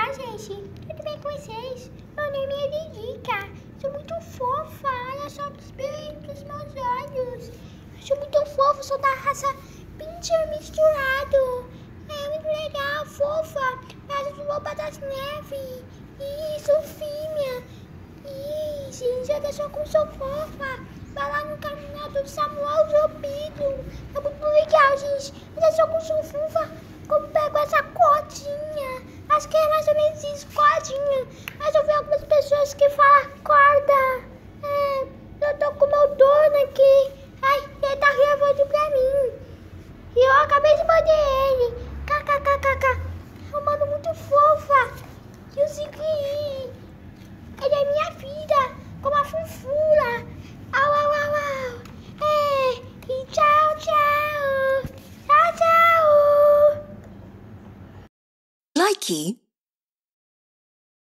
Olá, gente. Tudo bem com vocês? Meu nome é Lilica. Sou muito fofa. Olha só os brilhos dos meus olhos. Eu sou muito fofa. Sou da raça Pincher misturado. É muito legal, fofa. Raça do Lobo das Neves. Isso, fêmea. Gente, olha só como sou fofa. Vai lá no canal do Samuel Zopito. É muito legal, gente. Olha só como sou fofa. Como pego essa cordinha. Acho que é mais ou menos isso, cordinha. Mas eu vi algumas pessoas que falam corda. Eu tô com meu dono aqui. Ai, ele tá gravando pra mim. E eu acabei de morder ele. KKKKK. É um mano muito fofa. E o Ziggy. Ele é minha filha. Com uma fofura. Au, au, au, au. E tchau, tchau. Tchau, tchau. Likey